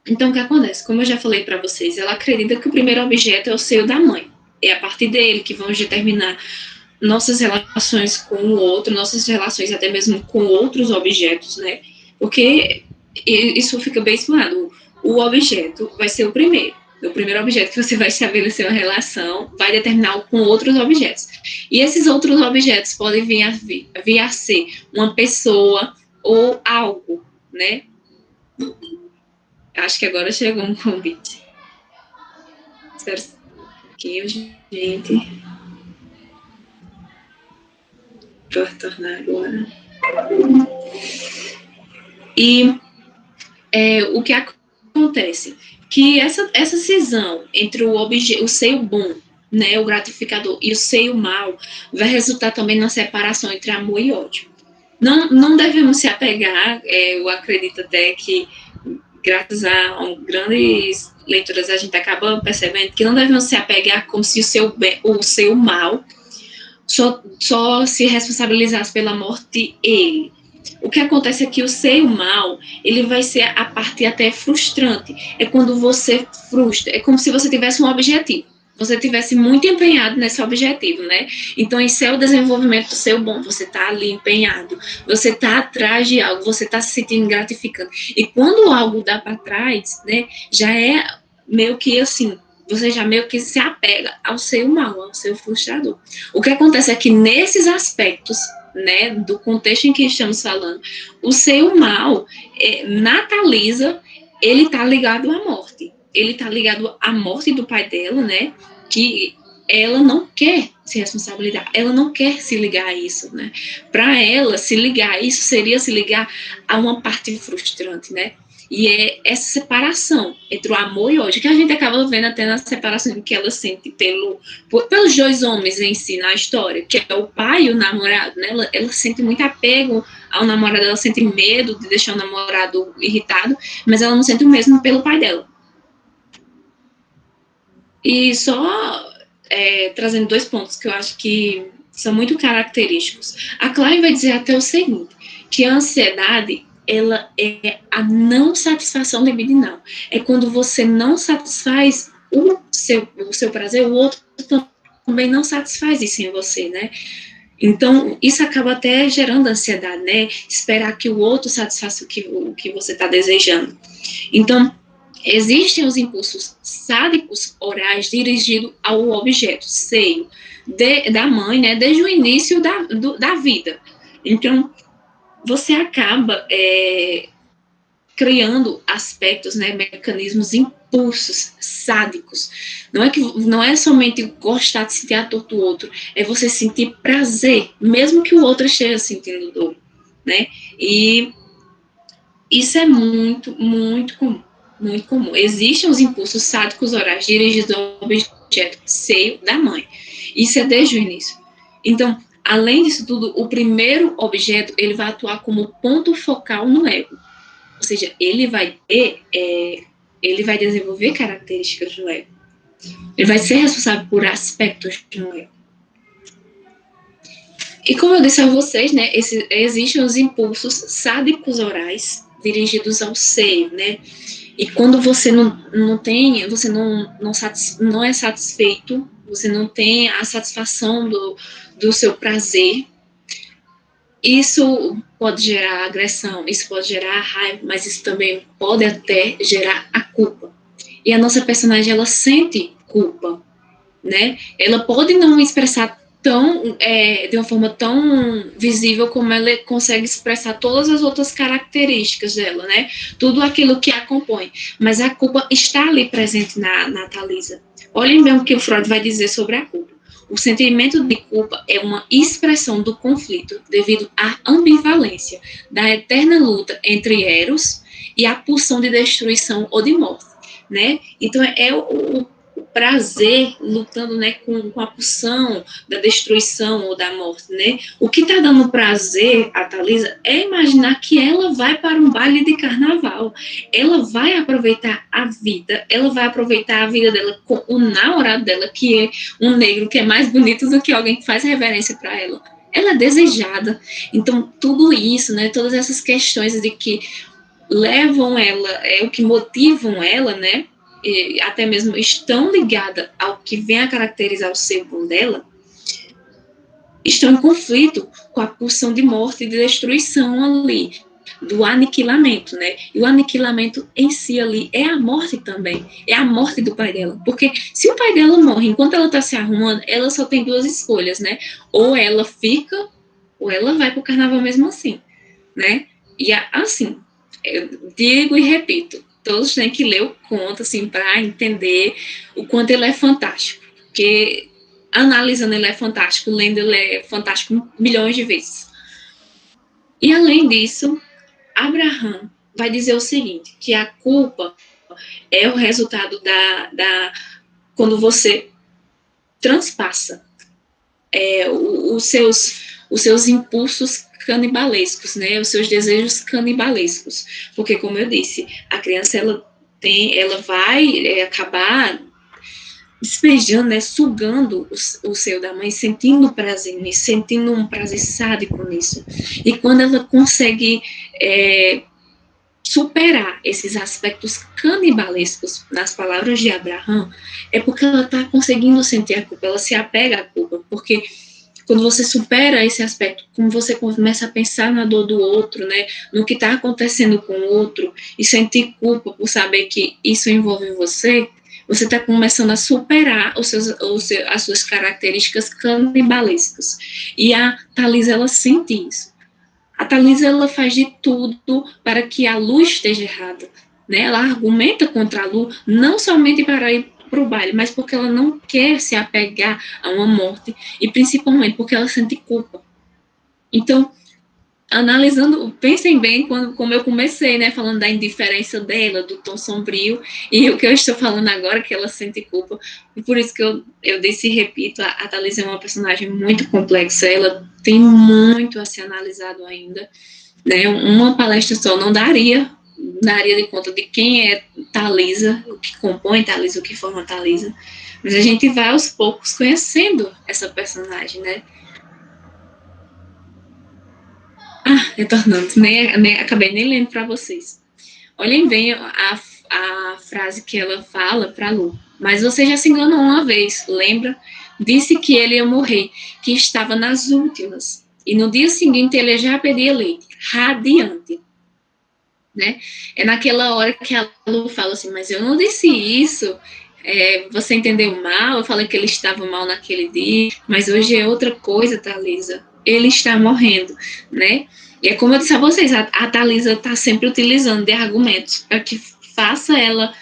Então, o que acontece? Como eu já falei para vocês, ela acredita que o primeiro objeto é o seio da mãe. É a partir dele que vamos determinar nossas relações com o outro, nossas relações até mesmo com outros objetos, né? Porque isso fica bem explicado. O objeto vai ser o primeiro objeto que você vai estabelecer uma relação vai determinar com outros objetos. E esses outros objetos podem vir a ser uma pessoa ou algo, né? Acho que agora chegou um convite. Espera um pouquinho, gente. Vou retornar agora. E o que acontece? Que essa cisão entre o seio bom, né, o gratificador, e o seio mau vai resultar também na separação entre amor e ódio. Não devemos se apegar, eu acredito até que graças a grandes leituras, a gente acaba percebendo que não devemos se apegar como se o seu mal só se responsabilizasse pela morte dele. O que acontece é que o seio mal, ele vai ser a parte até frustrante. É quando você frustra, é como se você tivesse um objetivo. Você tivesse muito empenhado nesse objetivo, né? Então, esse é o desenvolvimento do seu bom. Você está ali empenhado, você está atrás de algo, você está se sentindo gratificante. E quando algo dá para trás, né, já é meio que assim, você já meio que se apega ao seu mal, ao seu frustrador. O que acontece é que nesses aspectos, né, do contexto em que estamos falando, o seu mal, na Thalisa, ele está ligado à morte. Ele está ligado à morte do pai dela, né? Que ela não quer se responsabilizar, ela não quer se ligar a isso, né? Para ela, se ligar a isso seria se ligar a uma parte frustrante, né? E é essa separação entre o amor e o ódio, que a gente acaba vendo até na separação que ela sente pelos dois homens em si, na história, que é o pai e o namorado, né? Ela sente muito apego ao namorado, ela sente medo de deixar o namorado irritado, mas ela não sente o mesmo pelo pai dela. E só trazendo 2 pontos que eu acho que são muito característicos. A Klein vai dizer até o seguinte, que a ansiedade, ela é a não satisfação libidinal. É quando você não satisfaz o seu prazer, o outro também não satisfaz isso em você, né? Então, isso acaba até gerando ansiedade, né? Esperar que o outro satisfaça o que você está desejando. Então, existem os impulsos sádicos orais dirigidos ao objeto, seio, da mãe, né? Desde o início da vida. Então, você acaba criando aspectos, né, mecanismos, impulsos sádicos. Não é somente gostar de sentir a dor do outro, é você sentir prazer, mesmo que o outro esteja sentindo dor, né? E isso é muito, muito comum, muito comum. Existem os impulsos sádicos orais dirigidos ao objeto seio da mãe. Isso é desde o início. Então, além disso tudo, o primeiro objeto ele vai atuar como ponto focal no ego. Ou seja, ele vai desenvolver características do ego. Ele vai ser responsável por aspectos do ego. E como eu disse a vocês, né, existem os impulsos sádicos orais dirigidos ao seio, né? E quando você não tem, você não é satisfeito, você não tem a satisfação do seu prazer, isso pode gerar agressão, isso pode gerar raiva, mas isso também pode até gerar a culpa. E a nossa personagem, ela sente culpa, né? Ela pode não expressar de uma forma tão visível como ela consegue expressar todas as outras características dela, né? Tudo aquilo que a compõe. Mas a culpa está ali presente na Thalisa. Olhem bem o que o Freud vai dizer sobre a culpa. O sentimento de culpa é uma expressão do conflito devido à ambivalência da eterna luta entre Eros e a pulsão de destruição ou de morte, né? Então é o prazer lutando, né, com a pulsão da destruição ou da morte, né? O que está dando prazer a Thalisa é imaginar que ela vai para um baile de carnaval, ela vai aproveitar a vida, ela vai aproveitar a vida dela com o namorado dela, que é um negro que é mais bonito do que alguém que faz reverência para ela. Ela é desejada. Então, tudo isso, né, todas essas questões de que levam ela, o que motivam ela, né, e até mesmo estão ligadas ao que vem a caracterizar o ser bom dela, estão em conflito com a pulsão de morte e de destruição ali, do aniquilamento, né? E o aniquilamento em si ali é a morte também, é a morte do pai dela. Porque se o pai dela morre enquanto ela está se arrumando, ela só tem duas escolhas, né? Ou ela fica, ou ela vai para o carnaval mesmo assim, né? E assim, eu digo e repito, todos têm que ler o conto, assim, para entender o quanto ele é fantástico. Porque analisando ele é fantástico, lendo ele é fantástico milhões de vezes. E além disso, Abraham vai dizer o seguinte, que a culpa é o resultado quando você transpassa os seus impulsos canibalescos, né? Os seus desejos canibalescos. Porque, como eu disse, a criança ela vai acabar despejando, né, sugando o seio da mãe, sentindo prazer nisso, sentindo um prazer sádico nisso. E quando ela consegue superar esses aspectos canibalescos nas palavras de Abraham, é porque ela está conseguindo sentir a culpa, ela se apega à culpa, porque quando você supera esse aspecto, quando você começa a pensar na dor do outro, né, no que está acontecendo com o outro, e sentir culpa por saber que isso envolve você, você está começando a superar as suas características canibalescas. E a Thalisa, ela sente isso. A Thalisa, ela faz de tudo para que a Lu esteja errada. Né? Ela argumenta contra a Lu, não somente para ir para o baile, mas porque ela não quer se apegar a uma morte, e principalmente porque ela sente culpa. Então, analisando, pensem bem como eu comecei, né, falando da indiferença dela, do tom sombrio, e o que eu estou falando agora, que ela sente culpa. E por isso que eu disse e repito, a Thalisa é uma personagem muito complexa, ela tem muito a ser analisado ainda, né? Uma palestra só não daria de conta de quem é Thalisa, o que compõe Thalisa, o que forma Thalisa, mas a gente vai aos poucos conhecendo essa personagem, né? Retornando, acabei nem lendo para vocês. Olhem bem a frase que ela fala para Lu. Mas você já se enganou uma vez, lembra? Disse que ele ia morrer, que estava nas últimas. E no dia seguinte ele já pedia leite, radiante. Né? É naquela hora que a Lu fala assim, mas eu não disse isso, você entendeu mal, eu falei que ele estava mal naquele dia, mas hoje é outra coisa, Thalisa. Ele está morrendo, né? E é como eu disse a vocês, a Thalisa está sempre utilizando de argumentos para que faça ela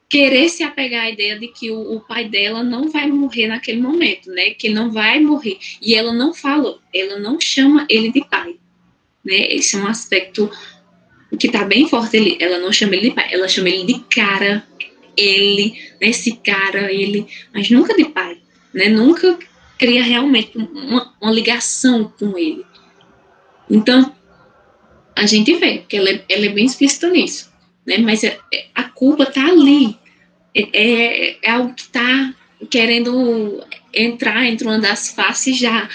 querer se apegar à ideia de que o pai dela não vai morrer naquele momento, né? Que não vai morrer. E ela não fala, ela não chama ele de pai, né? Esse é um aspecto que está bem forte ali. Ela não chama ele de pai, ela chama ele de cara, ele, né? Esse cara, ele, mas nunca de pai, né? Nunca cria realmente uma ligação com ele. Então, a gente vê que ela é bem explícita nisso, né? Mas a culpa está ali. É algo que está querendo entrar entre uma das faces da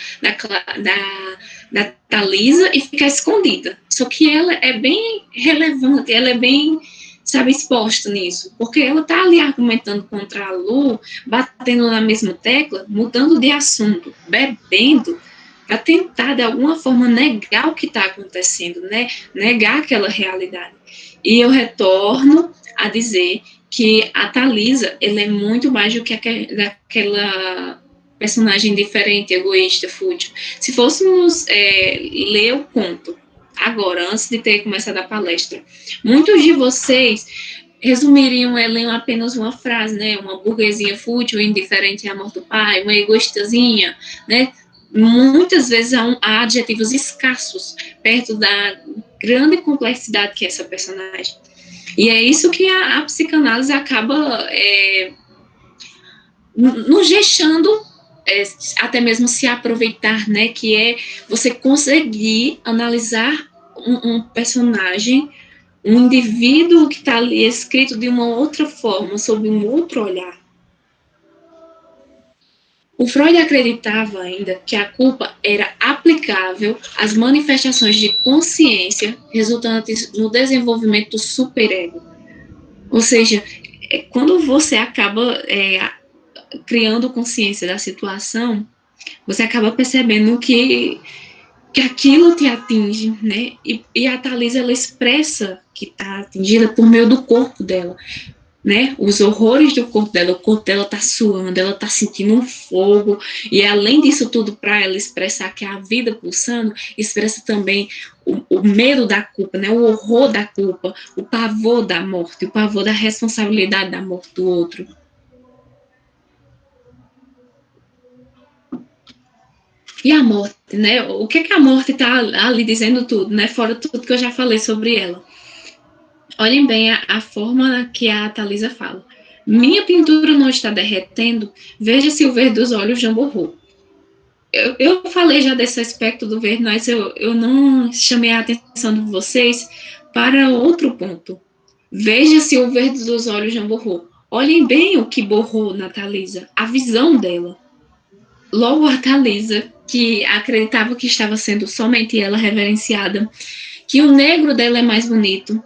Thalisa e ficar escondida. Só que ela é bem relevante, ela é bem, sabe, exposta nisso. Porque ela está ali argumentando contra a Lu, batendo na mesma tecla, mudando de assunto, bebendo, para tentar, de alguma forma, negar o que está acontecendo, né? Negar aquela realidade. E eu retorno a dizer que a Thalisa, ela é muito mais do que daquela personagem diferente, egoísta, fútil. Se fôssemos ler o conto agora, antes de ter começado a palestra, muitos de vocês resumiriam ela em apenas uma frase, né? Uma burguesia fútil, indiferente à morte do pai, uma egoístazinha, né? Muitas vezes há adjetivos escassos perto da grande complexidade que é essa personagem. E é isso que a psicanálise acaba nos deixando até mesmo se aproveitar, né? Que é você conseguir analisar um personagem, um indivíduo que está ali escrito de uma outra forma, sob um outro olhar. O Freud acreditava ainda que a culpa era aplicável às manifestações de consciência resultantes no desenvolvimento do superego. Ou seja, quando você acaba criando consciência da situação, você acaba percebendo que aquilo te atinge, né? E a Thalisa, ela expressa que está atingida por meio do corpo dela, né? Os horrores do corpo dela, o corpo dela tá suando, ela tá sentindo um fogo, e além disso tudo, para ela expressar que é a vida pulsando, expressa também o medo da culpa, né? O horror da culpa, o pavor da morte, o pavor da responsabilidade da morte do outro. E a morte, né? O que a morte tá ali dizendo tudo, né? Fora tudo que eu já falei sobre ela. Olhem bem a forma que a Thalisa fala. Minha pintura não está derretendo, veja se o verde dos olhos já borrou. Eu falei já desse aspecto do verde, mas eu não chamei a atenção de vocês para outro ponto. Veja se o verde dos olhos já borrou. Olhem bem o que borrou na Thalisa, a visão dela. Logo a Thalisa, que acreditava que estava sendo somente ela reverenciada, que o negro dela é mais bonito,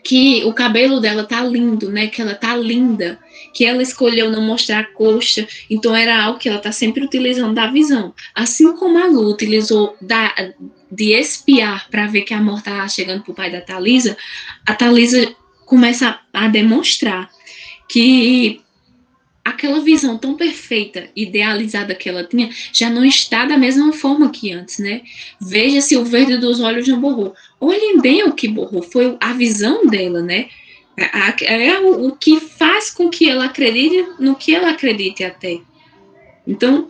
que o cabelo dela tá lindo, né? Que ela tá linda, que ela escolheu não mostrar a coxa, então era algo que ela tá sempre utilizando da visão. Assim como a Lu utilizou de espiar para ver que a morte tá chegando pro pai da Thalisa, a Thalisa começa a demonstrar que aquela visão tão perfeita, idealizada que ela tinha, já não está da mesma forma que antes, né? Veja se o verde dos olhos não borrou. Olhem bem o que borrou, foi a visão dela, né? É o que faz com que ela acredite no que ela acredite até. Então,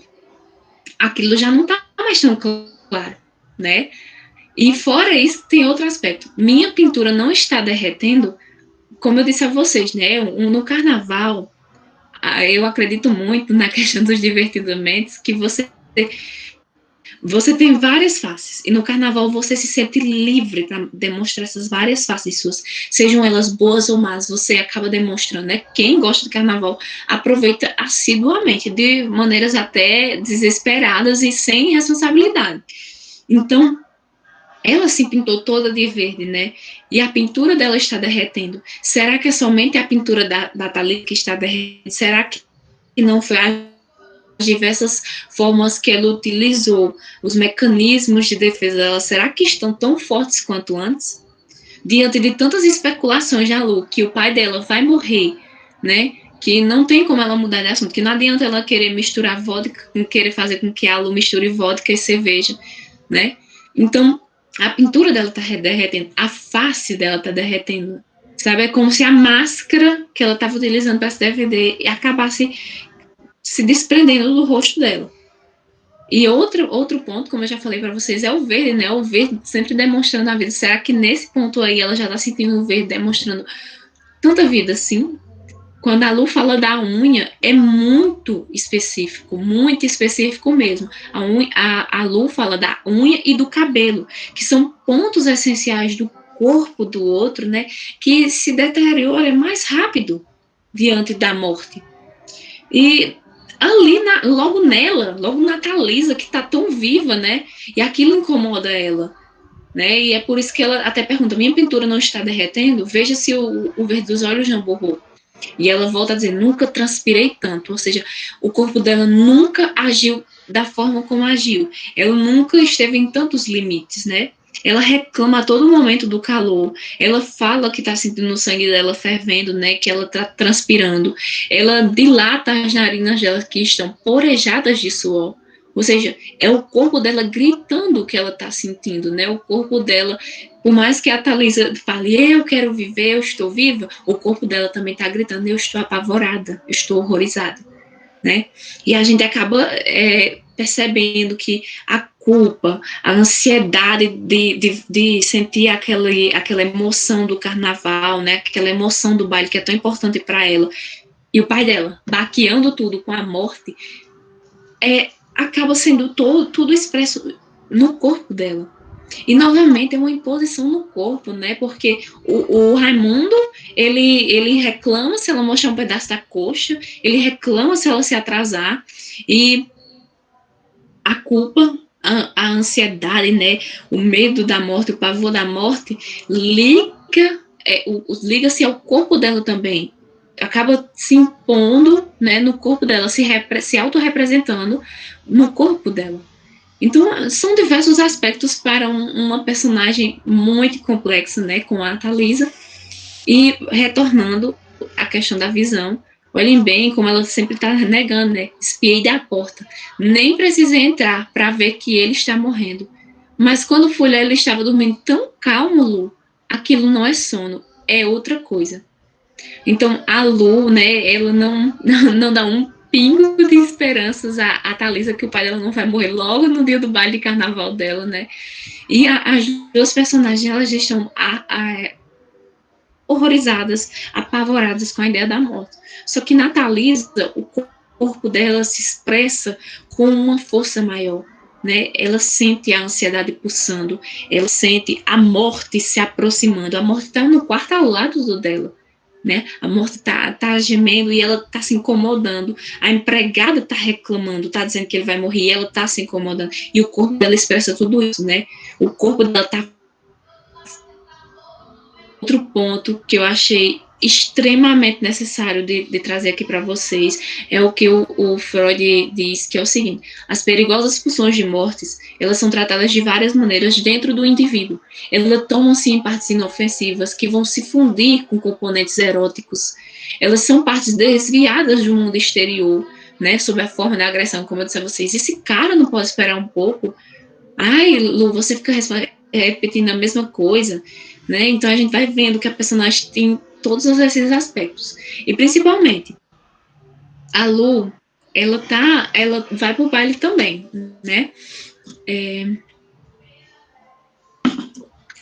aquilo já não está mais tão claro, né? E fora isso, tem outro aspecto. Minha pintura não está derretendo, como eu disse a vocês, né? No carnaval, eu acredito muito na questão dos divertimentos, que você tem várias faces, e no carnaval você se sente livre para demonstrar essas várias faces suas, sejam elas boas ou más, você acaba demonstrando, né? Quem gosta de carnaval aproveita assiduamente, de maneiras até desesperadas e sem responsabilidade. Então, ela se pintou toda de verde, né? E a pintura dela está derretendo. Será que é somente a pintura da Thalita que está derretendo? Será que não foi as diversas formas que ela utilizou, os mecanismos de defesa dela, será que estão tão fortes quanto antes? Diante de tantas especulações da Lu, que o pai dela vai morrer, né? Que não tem como ela mudar de assunto, que não adianta ela querer misturar vodka, querer fazer com que a Lu misture vodka e cerveja, né? Então, a pintura dela tá derretendo, a face dela tá derretendo, sabe? É como se a máscara que ela estava utilizando para se defender acabasse se desprendendo do rosto dela. E outro ponto, como eu já falei para vocês, é o verde, né? O verde sempre demonstrando a vida. Será que nesse ponto aí ela já tá sentindo o verde demonstrando tanta vida assim? Quando a Lu fala da unha, é muito específico mesmo. A Lu fala da unha e do cabelo, que são pontos essenciais do corpo do outro, né? Que se deteriora mais rápido diante da morte. E ali, logo na Thalisa, que tá tão viva, né? E aquilo incomoda ela, né? E é por isso que ela até pergunta: minha pintura não está derretendo? Veja se o verde dos olhos não borrou. E ela volta a dizer: nunca transpirei tanto. Ou seja, o corpo dela nunca agiu da forma como agiu. Ela nunca esteve em tantos limites, né? Ela reclama a todo momento do calor. Ela fala que está sentindo o sangue dela fervendo, né? Que ela está transpirando. Ela dilata as narinas dela que estão porejadas de suor. Ou seja, é o corpo dela gritando o que ela está sentindo, né? O corpo dela, por mais que a Thalisa fale, eu quero viver, eu estou viva, o corpo dela também está gritando, eu estou apavorada, eu estou horrorizada, né? E a gente acaba percebendo que a culpa, a ansiedade de sentir aquela emoção do carnaval, né? Aquela emoção do baile que é tão importante para ela, e o pai dela baqueando tudo com a morte, acaba sendo tudo expresso no corpo dela. E, novamente, é uma imposição no corpo, né? Porque o Raimundo, ele reclama se ela mostrar um pedaço da coxa, ele reclama se ela se atrasar, e a culpa, a ansiedade, né? O medo da morte, o pavor da morte, liga-se ao corpo dela também. Acaba se impondo, né, no corpo dela, se autorrepresentando no corpo dela. Então, são diversos aspectos para uma personagem muito complexa, né, com a Thalisa. E retornando à questão da visão, olhem bem como ela sempre está negando, né? Espiei da porta. Nem precisei entrar para ver que ele está morrendo. Mas quando fui lá, ele estava dormindo tão calmo, Lu. Aquilo não é sono, é outra coisa. Então, a Lu, né, ela não dá um pingo de esperanças a Thalisa que o pai dela não vai morrer logo no dia do baile de carnaval dela, né? E as duas personagens, elas já estão horrorizadas, apavoradas com a ideia da morte. Só que na Thalisa, o corpo dela se expressa com uma força maior, né? Ela sente a ansiedade pulsando, ela sente a morte se aproximando. A morte está no quarto ao lado dela, né? A morte tá gemendo e ela tá se incomodando. A empregada tá reclamando, tá dizendo que ele vai morrer e ela tá se incomodando. E o corpo dela expressa tudo isso, né? O corpo dela tá... Outro ponto que eu achei extremamente necessário de trazer aqui para vocês é o que o Freud diz, que é o seguinte: as perigosas pulsões de mortes, elas são tratadas de várias maneiras dentro do indivíduo. Elas tomam-se em partes inofensivas que vão se fundir com componentes eróticos. Elas são partes desviadas do mundo exterior, né, sob a forma da agressão, como eu disse a vocês. Esse cara não pode esperar um pouco? Ai, Lu, você fica repetindo a mesma coisa, né? Então a gente vai vendo que a personagem tem todos esses aspectos. E principalmente, a Lu, ela vai pro baile também, né?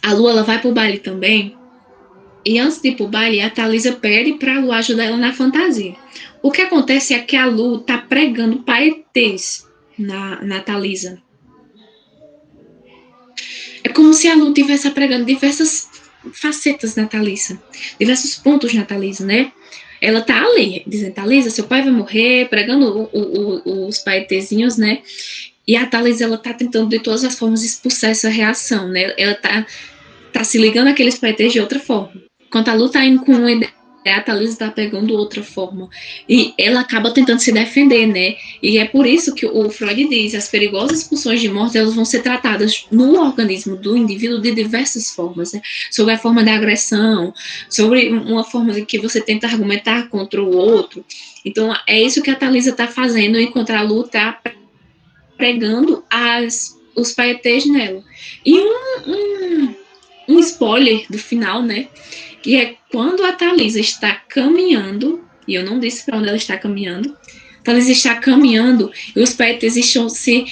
A Lu, ela vai pro baile também. E antes de ir pro baile, a Thalisa pede pra Lu ajudar ela na fantasia. O que acontece é que a Lu tá pregando paetês na Thalisa. É como se a Lu estivesse pregando diversas facetas na Thalisa, diversos pontos na Thalisa, né? Ela tá ali, dizendo: Thalisa, seu pai vai morrer, pregando os paetezinhos, né? E a Thalisa, ela tá tentando de todas as formas expulsar essa reação, né? Ela tá se ligando àqueles PTs de outra forma. Enquanto a Lu tá indo com uma ideia, a Thalisa tá pegando outra forma. E ela acaba tentando se defender, né? E é por isso que o Freud diz, as perigosas pulsões de morte, elas vão ser tratadas no organismo do indivíduo de diversas formas, né? Sobre a forma da agressão, sobre uma forma de que você tenta argumentar contra o outro. Então, é isso que a Thalisa tá fazendo, enquanto a Lu tá pregando os paetês nela. E um spoiler do final, né? Que é quando a Thalisa está caminhando, e eu não disse para onde ela está caminhando, a Thalisa está caminhando e os paetês estão se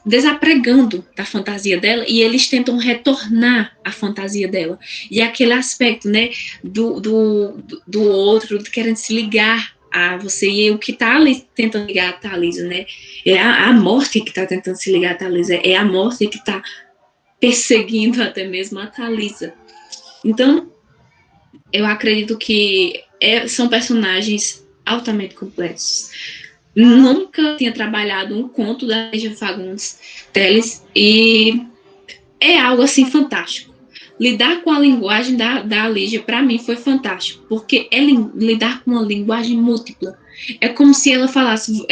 desapregando da fantasia dela e eles tentam retornar à fantasia dela. E aquele aspecto, né, do outro, querendo se ligar a você, e o que está ali tentando ligar a Thalisa, né? É a morte que está tentando se ligar a Thalisa, é a morte que está perseguindo até mesmo a Thalisa. Então, eu acredito que são personagens altamente complexos. Nunca tinha trabalhado um conto da Lígia Fagundes Telles e é algo assim fantástico. Lidar com a linguagem da Lígia, para mim, foi fantástico, porque é lidar com uma linguagem múltipla. É como se ela falasse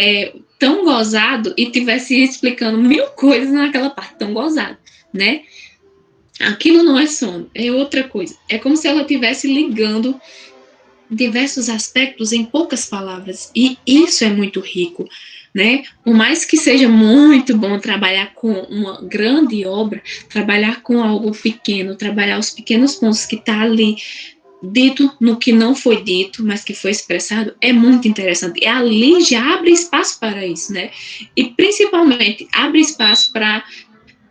tão gozado e tivesse explicando 1000 coisas naquela parte, tão gozado, né? Aquilo não é sono, é outra coisa. É como se ela estivesse ligando diversos aspectos em poucas palavras, e isso é muito rico, né? Por mais que seja muito bom trabalhar com uma grande obra, trabalhar com algo pequeno, trabalhar os pequenos pontos que está ali dito no que não foi dito, mas que foi expressado, é muito interessante. E ali já abre espaço para isso, né? E principalmente abre espaço para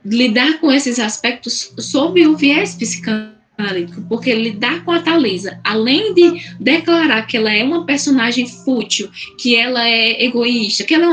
lidar com esses aspectos sob o viés psicanalítico, porque lidar com a Thalisa, além de declarar que ela é uma personagem fútil, que ela é egoísta, que ela é